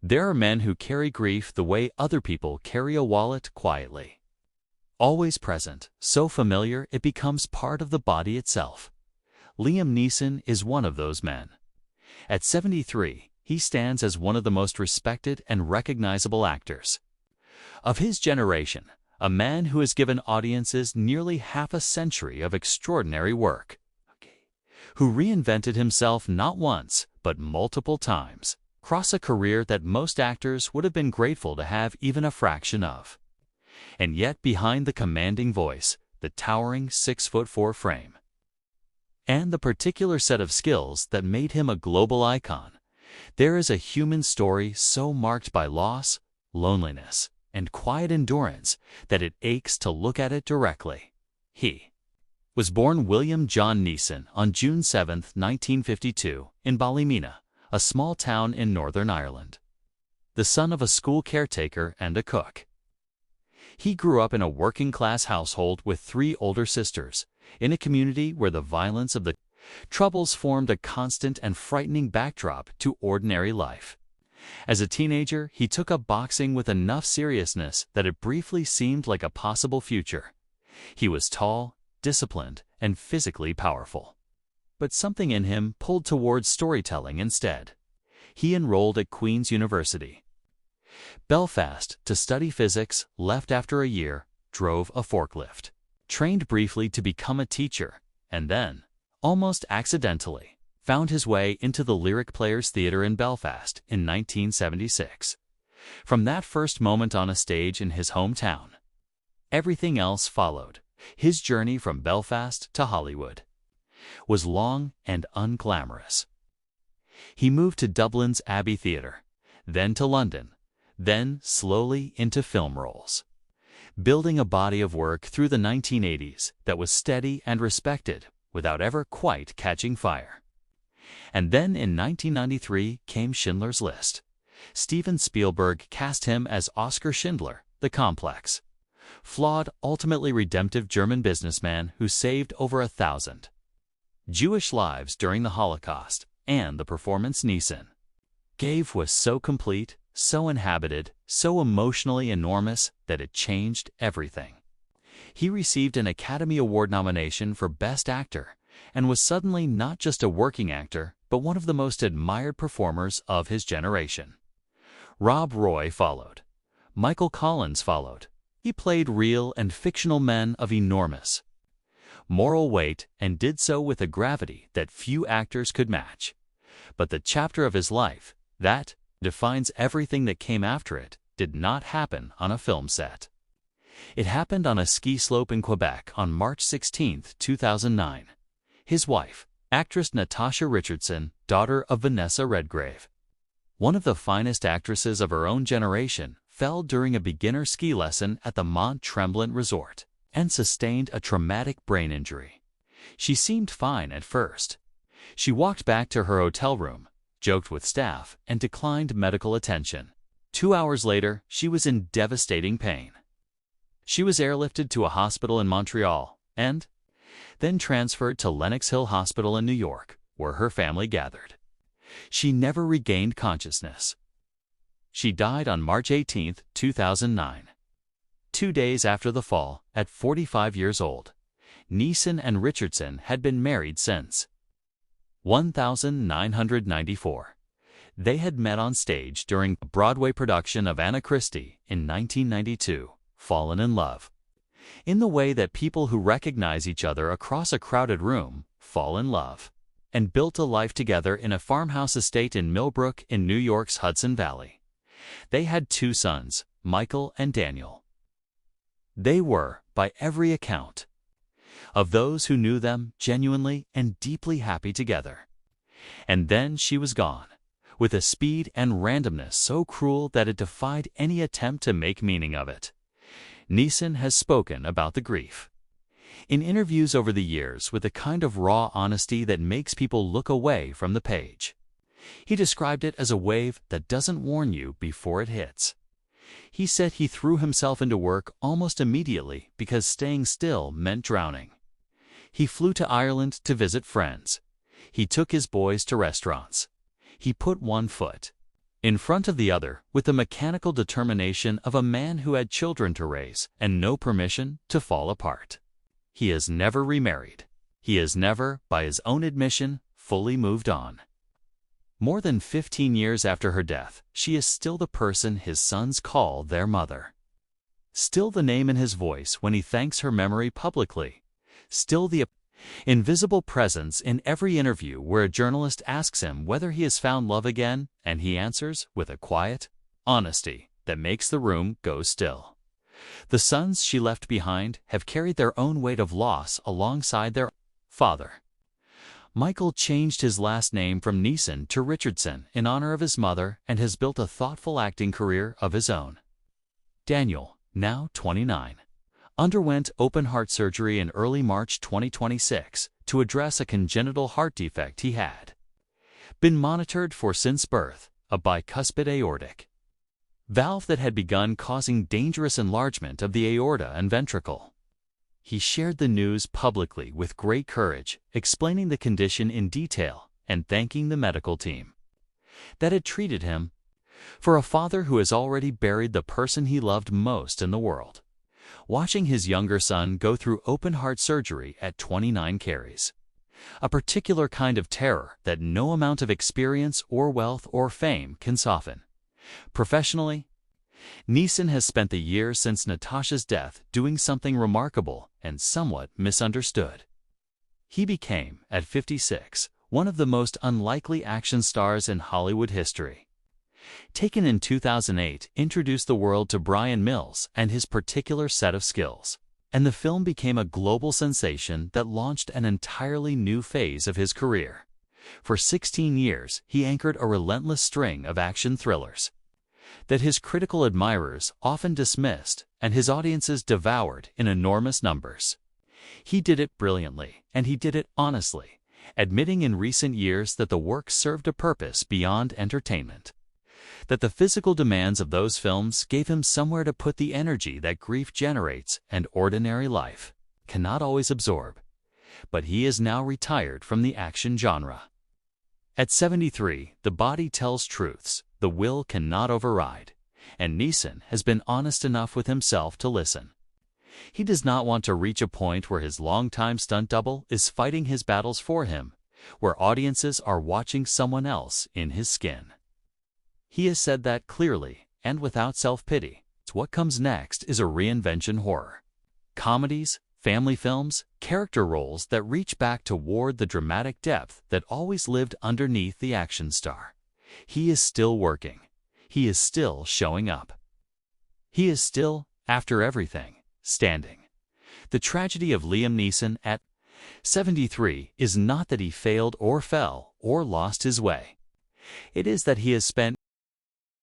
There are men who carry grief the way other people carry a wallet quietly. Always present, so familiar it becomes part of the body itself. Liam Neeson is one of those men. At 73, he stands as one of the most respected and recognizable actors of his generation, a man who has given audiences nearly half a century of extraordinary work, who reinvented himself not once, but multiple times, across a career that most actors would have been grateful to have even a fraction of. And yet behind the commanding voice, the towering 6'4" frame, and the particular set of skills that made him a global icon, there is a human story so marked by loss, loneliness, and quiet endurance that it aches to look at it directly. He was born William John Neeson on June 7, 1952, in Ballymena, a small town in Northern Ireland, the son of a school caretaker and a cook. He grew up in a working-class household with 3 older sisters, in a community where the violence of the Troubles formed a constant and frightening backdrop to ordinary life. As a teenager, he took up boxing with enough seriousness that it briefly seemed like a possible future. He was tall, disciplined, and physically powerful. But something in him pulled towards storytelling instead. He enrolled at Queen's University, Belfast, to study physics, left after a year, drove a forklift, trained briefly to become a teacher, and then, almost accidentally, found his way into the Lyric Players Theatre in Belfast in 1976. From that first moment on a stage in his hometown, everything else followed. His journey from Belfast to Hollywood was long and unglamorous. He moved to Dublin's Abbey Theatre, then to London, then slowly into film roles, building a body of work through the 1980s that was steady and respected without ever quite catching fire. And then in 1993 came Schindler's List. Steven Spielberg cast him as Oskar Schindler, the complex, flawed, ultimately redemptive German businessman who saved over 1,000 Jewish lives during the Holocaust, and the performance Neeson gave was so complete, so inhabited, so emotionally enormous that it changed everything. He received an Academy Award nomination for Best Actor and was suddenly not just a working actor, but one of the most admired performers of his generation. Rob Roy followed. Michael Collins followed. He played real and fictional men of enormous moral weight and did so with a gravity that few actors could match. But the chapter of his life that defines everything that came after it did not happen on a film set. It happened on a ski slope in Quebec on March 16, 2009. His wife, actress Natasha Richardson, daughter of Vanessa Redgrave, one of the finest actresses of her own generation, fell during a beginner ski lesson at the Mont Tremblant Resort and sustained a traumatic brain injury. She seemed fine at first. She walked back to her hotel room, joked with staff, and declined medical attention. 2 hours later, she was in devastating pain. She was airlifted to a hospital in Montreal and then transferred to Lenox Hill Hospital in New York, where her family gathered. She never regained consciousness. She died on March 18, 2009. 2 days after the fall, at 45 years old. Neeson and Richardson had been married since 1994. They had met on stage during a Broadway production of Anna Christie in 1992, fallen in love, in the way that people who recognize each other across a crowded room fall in love, and built a life together in a farmhouse estate in Millbrook in New York's Hudson Valley. They had 2 sons, Michael and Daniel. They were, by every account of those who knew them, genuinely and deeply happy together. And then she was gone, with a speed and randomness so cruel that it defied any attempt to make meaning of it. Neeson has spoken about the grief in interviews over the years with a kind of raw honesty that makes people look away from the page. He described it as a wave that doesn't warn you before it hits. He said he threw himself into work almost immediately because staying still meant drowning. He flew to Ireland to visit friends. He took his boys to restaurants. He put one foot in front of the other, with the mechanical determination of a man who had children to raise and no permission to fall apart. He has never remarried. He has never, by his own admission, fully moved on. More than 15 years after her death, she is still the person his sons call their mother. Still the name in his voice when he thanks her memory publicly. Still the invisible presence in every interview where a journalist asks him whether he has found love again, and he answers with a quiet honesty that makes the room go still. The sons she left behind have carried their own weight of loss alongside their father. Michael changed his last name from Neeson to Richardson in honor of his mother and has built a thoughtful acting career of his own. Daniel, now 29, underwent open-heart surgery in early March 2026 to address a congenital heart defect he had been monitored for since birth, a bicuspid aortic valve that had begun causing dangerous enlargement of the aorta and ventricle. He shared the news publicly with great courage, explaining the condition in detail and thanking the medical team that had treated him. For a father who has already buried the person he loved most in the world, watching his younger son go through open-heart surgery at 29 carries a particular kind of terror that no amount of experience or wealth or fame can soften. Professionally, Neeson has spent the years since Natasha's death doing something remarkable and somewhat misunderstood. He became, at 56, one of the most unlikely action stars in Hollywood history. Taken in 2008, introduced the world to Brian Mills and his particular set of skills, and the film became a global sensation that launched an entirely new phase of his career. For 16 years, he anchored a relentless string of action thrillers that his critical admirers often dismissed and his audiences devoured in enormous numbers. He did it brilliantly, and he did it honestly, admitting in recent years that the work served a purpose beyond entertainment, that the physical demands of those films gave him somewhere to put the energy that grief generates and ordinary life cannot always absorb. But he is now retired from the action genre. At 73, the body tells truths the will cannot override, and Neeson has been honest enough with himself to listen. He does not want to reach a point where his longtime stunt double is fighting his battles for him, where audiences are watching someone else in his skin. He has said that clearly and without self-pity. What comes next is a reinvention horror. Comedies, family films, character roles that reach back toward the dramatic depth that always lived underneath the action star. He is still working. He is still showing up. He is still, after everything, standing. The tragedy of Liam Neeson at 73 is not that he failed or fell or lost his way. It is that he has spent